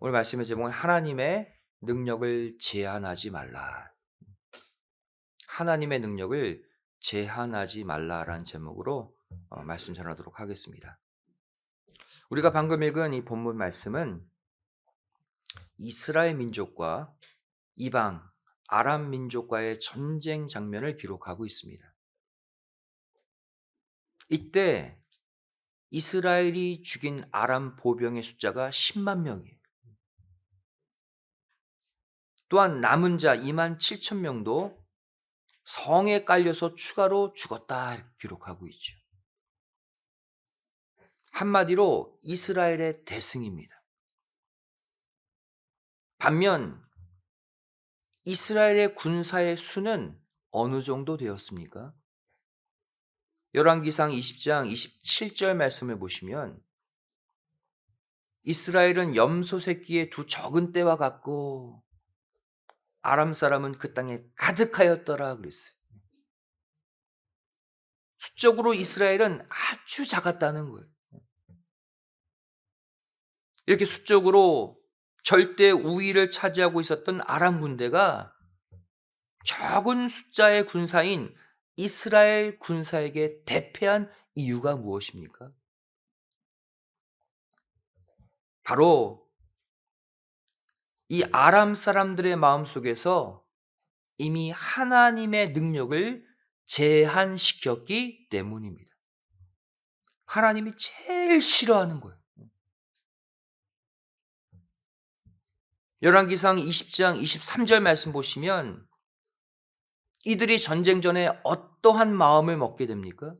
오늘 말씀의 제목은 하나님의 능력을 제한하지 말라. 하나님의 능력을 제한하지 말라라는 제목으로 말씀 전하도록 하겠습니다. 우리가 방금 읽은 이 본문 말씀은 이스라엘 민족과 이방 아람 민족과의 전쟁 장면을 기록하고 있습니다. 이때 이스라엘이 죽인 아람 보병의 숫자가 10만 명이에요. 또한 남은 자 2만 7천 명도 성에 깔려서 추가로 죽었다 이렇게 기록하고 있죠. 한마디로 이스라엘의 대승입니다. 반면 이스라엘의 군사의 수는 어느 정도 되었습니까? 열왕기상 20장 27절 말씀을 보시면 이스라엘은 염소 새끼의 두 적은 떼와 같고 아람 사람은 그 땅에 가득하였더라 그랬어요. 수적으로 이스라엘은 아주 작았다는 거예요. 이렇게 수적으로 절대 우위를 차지하고 있었던 아람 군대가 적은 숫자의 군사인 이스라엘 군사에게 대패한 이유가 무엇입니까? 바로 이 아람 사람들의 마음속에서 이미 하나님의 능력을 제한시켰기 때문입니다. 하나님이 제일 싫어하는 거예요. 열왕기상 20장 23절 말씀 보시면 이들이 전쟁 전에 어떠한 마음을 먹게 됩니까?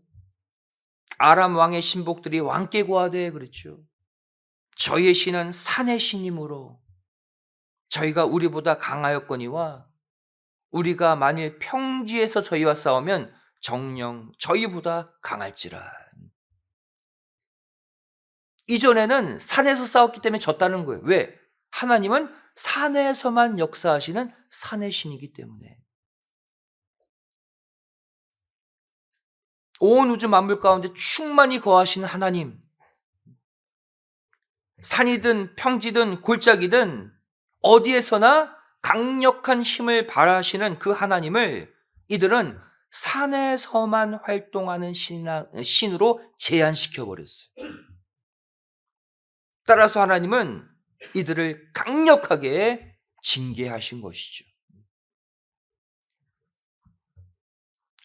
아람 왕의 신복들이 왕께 고하되 그랬죠. 저희의 신은 산의 신이므로 저희가 우리보다 강하였거니와 우리가 만일 평지에서 저희와 싸우면 정녕 저희보다 강할지라. 이전에는 산에서 싸웠기 때문에 졌다는 거예요. 왜? 하나님은 산에서만 역사하시는 산의 신이기 때문에. 온 우주 만물 가운데 충만히 거하시는 하나님, 산이든 평지든 골짜기든 어디에서나 강력한 힘을 발하시는 그 하나님을 이들은 산에서만 활동하는 신으로 제한시켜버렸어요. 따라서 하나님은 이들을 강력하게 징계하신 것이죠.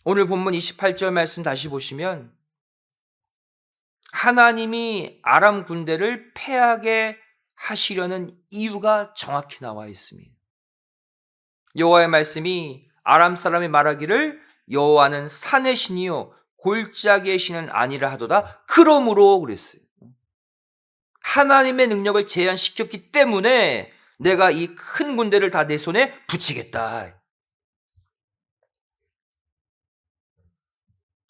오늘 본문 28절 말씀 다시 보시면 하나님이 아람 군대를 패하게 하시려는 이유가 정확히 나와 있습니다. 여호와의 말씀이 아람 사람이 말하기를 여호와는 산의 신이요 골짜기의 신은 아니라 하도다. 그러므로 그랬어요. 하나님의 능력을 제한시켰기 때문에 내가 이 큰 군대를 다 내 손에 붙이겠다.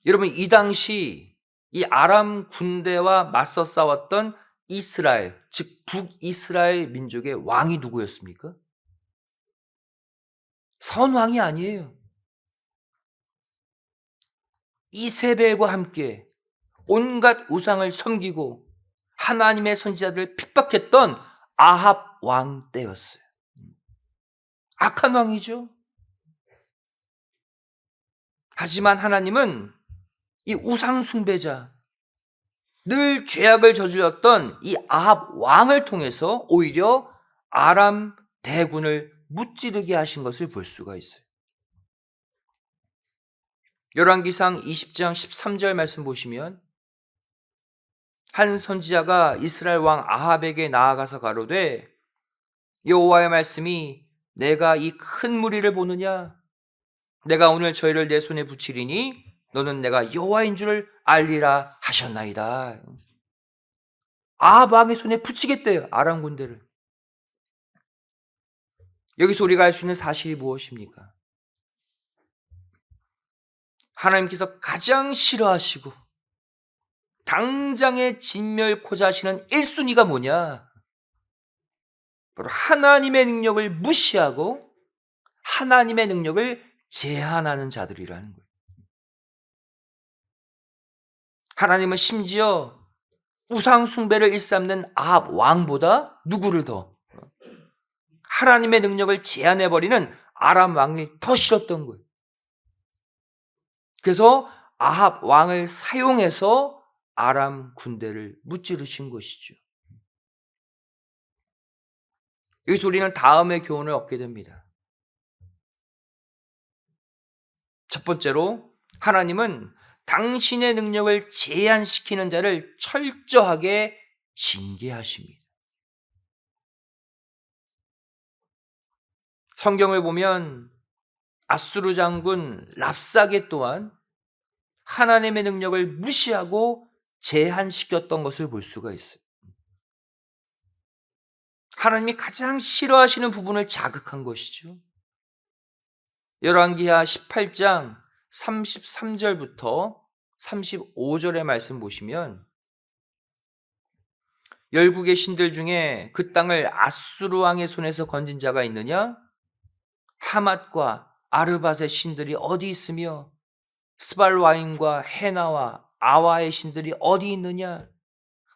여러분, 이 당시 이 아람 군대와 맞서 싸웠던 이스라엘, 즉 북이스라엘 민족의 왕이 누구였습니까? 선왕이 아니에요. 이세벨과 함께 온갖 우상을 섬기고 하나님의 선지자들을 핍박했던 아합 왕 때였어요. 악한 왕이죠. 하지만 하나님은 이 우상 숭배자, 늘 죄악을 저질렀던 이 아합 왕을 통해서 오히려 아람 대군을 무찌르게 하신 것을 볼 수가 있어요. 열왕기상 20장 13절 말씀 보시면 한 선지자가 이스라엘 왕 아합에게 나아가서 가로되 여호와의 말씀이 내가 이 큰 무리를 보느냐? 내가 오늘 저희를 내 손에 붙이리니 너는 내가 여호와인 줄을 알리라 하셨나이다. 아합 왕의 손에 붙이겠대요. 아람 군대를. 여기서 우리가 알 수 있는 사실이 무엇입니까? 하나님께서 가장 싫어하시고 당장에 진멸코자 하시는 1순위가 뭐냐? 바로 하나님의 능력을 무시하고 하나님의 능력을 제한하는 자들이라는 거예요. 하나님은 심지어 우상 숭배를 일삼는 아합 왕보다 누구를 더? 하나님의 능력을 제한해버리는 아람 왕이 더 싫었던 거예요. 그래서 아합 왕을 사용해서 아람 군대를 무찌르신 것이죠. 여기서 우리는 다음의 교훈을 얻게 됩니다. 첫 번째로 하나님은 당신의 능력을 제한시키는 자를 철저하게 징계하십니다. 성경을 보면 아수르 장군 랍사게 또한 하나님의 능력을 무시하고 제한시켰던 것을 볼 수가 있어요. 하나님이 가장 싫어하시는 부분을 자극한 것이죠. 열왕기하 18장 33절부터 35절의 말씀 보시면 열국의 신들 중에 그 땅을 아수르 왕의 손에서 건진 자가 있느냐? 하맛과 아르밧의 신들이 어디 있으며 스발와임과 헤나와 아와의 신들이 어디 있느냐?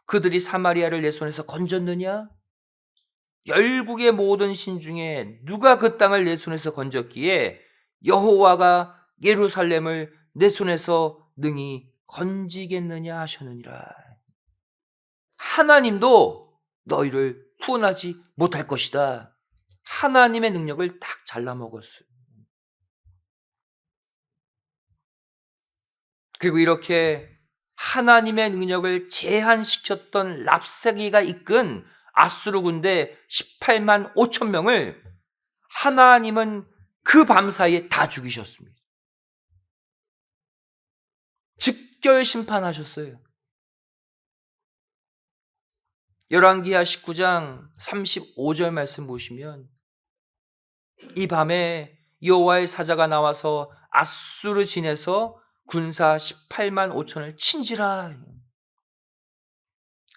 그들이 사마리아를 내 손에서 건졌느냐? 열국의 모든 신 중에 누가 그 땅을 내 손에서 건졌기에 여호와가 예루살렘을 내 손에서 능히 건지겠느냐 하셨느니라. 하나님도 너희를 구원하지 못할 것이다. 하나님의 능력을 딱 잘라먹었어요. 그리고 이렇게 하나님의 능력을 제한시켰던 랍사기가 이끈 아수르 군대 18만 5천 명을 하나님은 그 밤사이에 다 죽이셨습니다. 즉결 심판하셨어요. 열왕기하 19장 35절 말씀 보시면 이 밤에 여호와의 사자가 나와서 아수르 진에서 군사 18만 5천을 친지라.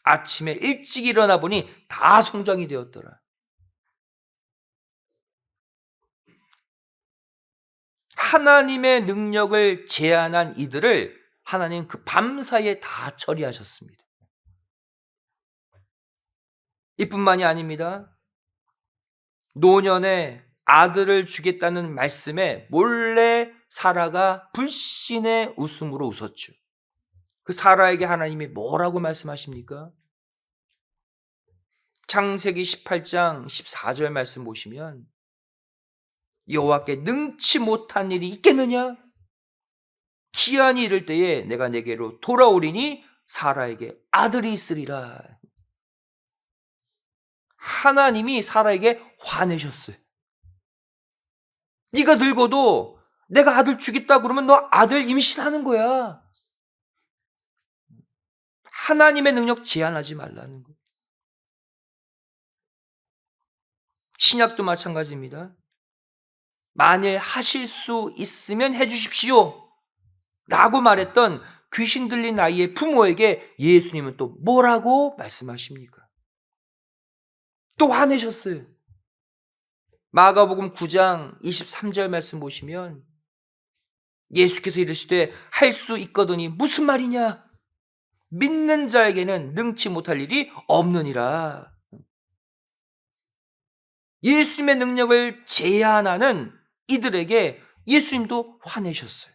아침에 일찍 일어나 보니 다 송장이 되었더라. 하나님의 능력을 제한한 이들을 하나님 그 밤사이에 다 처리하셨습니다. 이뿐만이 아닙니다. 노년에 아들을 주겠다는 말씀에 몰래 사라가 불신의 웃음으로 웃었죠. 그 사라에게 하나님이 뭐라고 말씀하십니까? 창세기 18장 14절 말씀 보시면 여호와께 능치 못한 일이 있겠느냐? 기한이 이를 때에 내가 내게로 돌아오리니 사라에게 아들이 있으리라. 하나님이 사라에게 화내셨어요. 네가 늙어도 내가 아들 주겠다 그러면 너 아들 임신하는 거야. 하나님의 능력 제한하지 말라는 거예요. 신약도 마찬가지입니다. 만일 하실 수 있으면 해주십시오 라고 말했던 귀신 들린 아이의 부모에게 예수님은 또 뭐라고 말씀하십니까? 또 화내셨어요. 마가복음 9장 23절 말씀 보시면 예수께서 이르시되 할 수 있거든이 무슨 말이냐? 믿는 자에게는 능치 못할 일이 없느니라. 예수님의 능력을 제한하는 이들에게 예수님도 화내셨어요.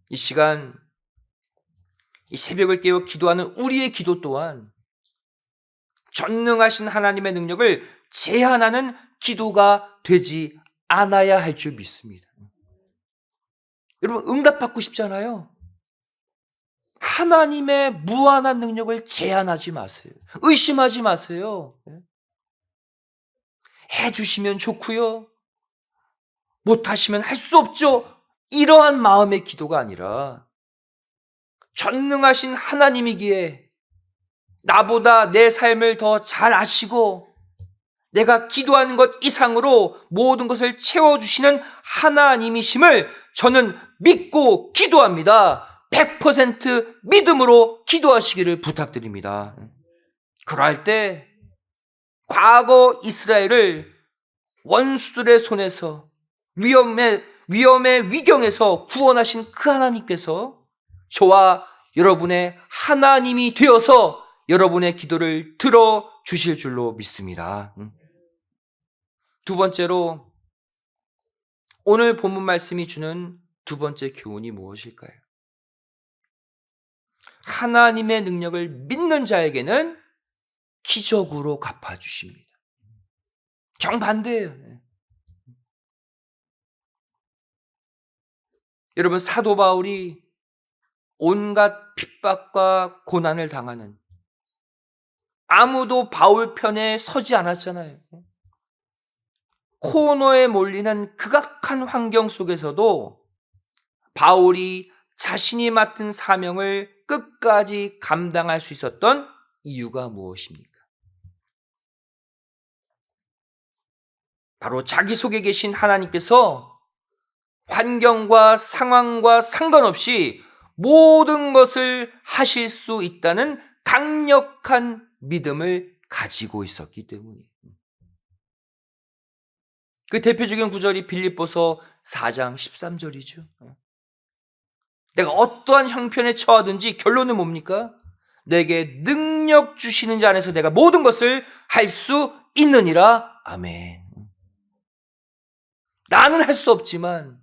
이 시간, 이 새벽을 깨워 기도하는 우리의 기도 또한 전능하신 하나님의 능력을 제한하는 기도가 되지 않아야 할 줄 믿습니다. 여러분, 응답받고 싶잖아요. 하나님의 무한한 능력을 제한하지 마세요. 의심하지 마세요. 해주시면 좋고요. 못하시면 할 수 없죠. 이러한 마음의 기도가 아니라 전능하신 하나님이기에 나보다 내 삶을 더 잘 아시고 내가 기도하는 것 이상으로 모든 것을 채워주시는 하나님이심을 저는 믿고 기도합니다. 100% 믿음으로 기도하시기를 부탁드립니다. 그럴 때 과거 이스라엘을 원수들의 손에서 위험의 위경에서 구원하신 그 하나님께서 저와 여러분의 하나님이 되어서 여러분의 기도를 들어주실 줄로 믿습니다. 두 번째로 오늘 본문 말씀이 주는 두 번째 교훈이 무엇일까요? 하나님의 능력을 믿는 자에게는 기적으로 갚아주십니다. 정반대예요. 여러분, 사도 바울이 온갖 핍박과 고난을 당하는, 아무도 바울 편에 서지 않았잖아요. 코너에 몰리는 극악한 환경 속에서도 바울이 자신이 맡은 사명을 끝까지 감당할 수 있었던 이유가 무엇입니까? 바로 자기 속에 계신 하나님께서 환경과 상황과 상관없이 모든 것을 하실 수 있다는 강력한 믿음을 가지고 있었기 때문이에요. 그 대표적인 구절이 빌립보서 4장 13절이죠. 내가 어떠한 형편에 처하든지 결론은 뭡니까? 내게 능력 주시는 자 안에서 내가 모든 것을 할 수 있느니라. 아멘. 나는 할 수 없지만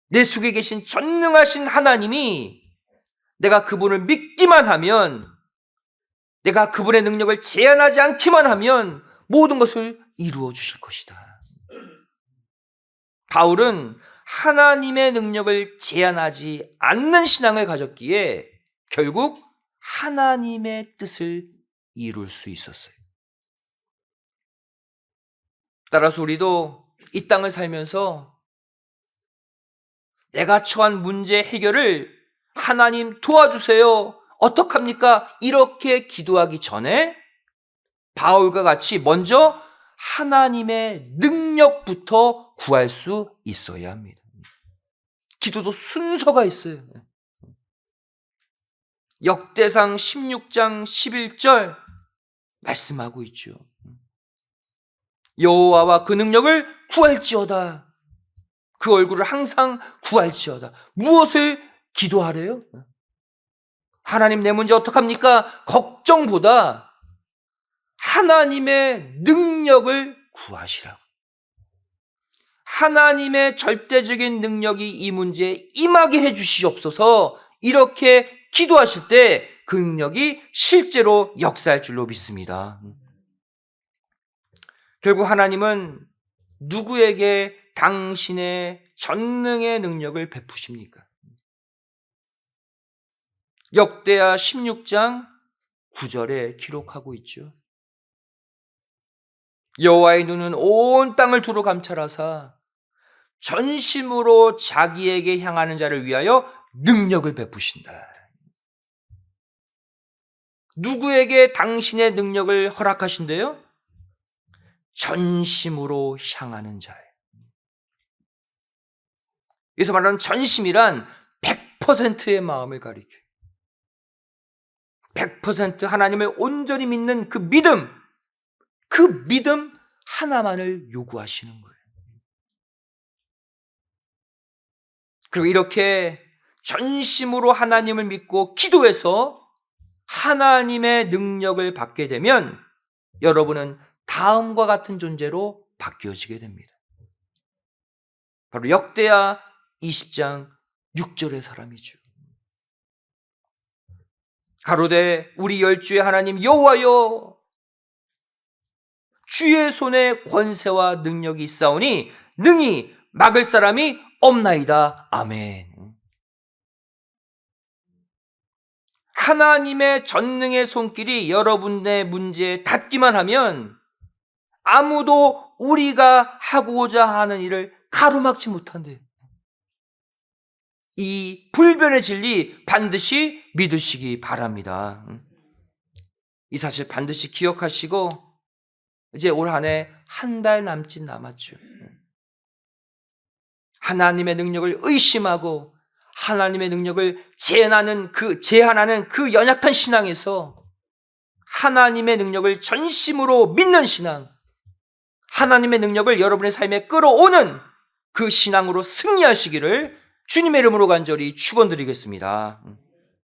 내 속에 계신 전능하신 하나님이 내가 그분을 믿기만 하면, 내가 그분의 능력을 제한하지 않기만 하면 모든 것을 이루어 주실 것이다. 바울은 하나님의 능력을 제한하지 않는 신앙을 가졌기에 결국 하나님의 뜻을 이룰 수 있었어요. 따라서 우리도 이 땅을 살면서 내가 처한 문제 해결을 하나님 도와주세요, 어떡합니까? 이렇게 기도하기 전에 바울과 같이 먼저 하나님의 능력부터 구할 수 있어야 합니다. 기도도 순서가 있어요. 역대상 16장 11절 말씀하고 있죠. 여호와와 그 능력을 구할지어다. 그 얼굴을 항상 구할지어다. 무엇을 기도하래요? 하나님, 내 문제 어떡합니까? 걱정보다 하나님의 능력을 구하시라고. 하나님의 절대적인 능력이 이 문제에 임하게 해주시옵소서. 이렇게 기도하실 때 그 능력이 실제로 역사할 줄로 믿습니다. 결국 하나님은 누구에게 당신의 전능의 능력을 베푸십니까? 역대하 16장 9절에 기록하고 있죠. 여호와의 눈은 온 땅을 두루 감찰하사 전심으로 자기에게 향하는 자를 위하여 능력을 베푸신다. 누구에게 당신의 능력을 허락하신대요? 전심으로 향하는 자예요. 여기서 말하는 전심이란 100%의 마음을 가리켜요. 100% 하나님을 온전히 믿는 그 믿음 하나만을 요구하시는 거예요. 그리고 이렇게 전심으로 하나님을 믿고 기도해서 하나님의 능력을 받게 되면 여러분은 다음과 같은 존재로 바뀌어지게 됩니다. 바로 역대하 20장 6절의 사람이죠. 가로되 우리 열주의 하나님 여호와여, 주의 손에 권세와 능력이 있사오니 능히 막을 사람이 없나이다. 아멘. 하나님의 전능의 손길이 여러분의 문제에 닿기만 하면 아무도 우리가 하고자 하는 일을 가로막지 못한대요. 이 불변의 진리 반드시 믿으시기 바랍니다. 이 사실 반드시 기억하시고 이제 올 한 해 한 달 남짓 남았죠. 하나님의 능력을 의심하고 하나님의 능력을 제한하는 그 연약한 신앙에서 하나님의 능력을 전심으로 믿는 신앙, 하나님의 능력을 여러분의 삶에 끌어오는 그 신앙으로 승리하시기를 주님의 이름으로 간절히 축원드리겠습니다.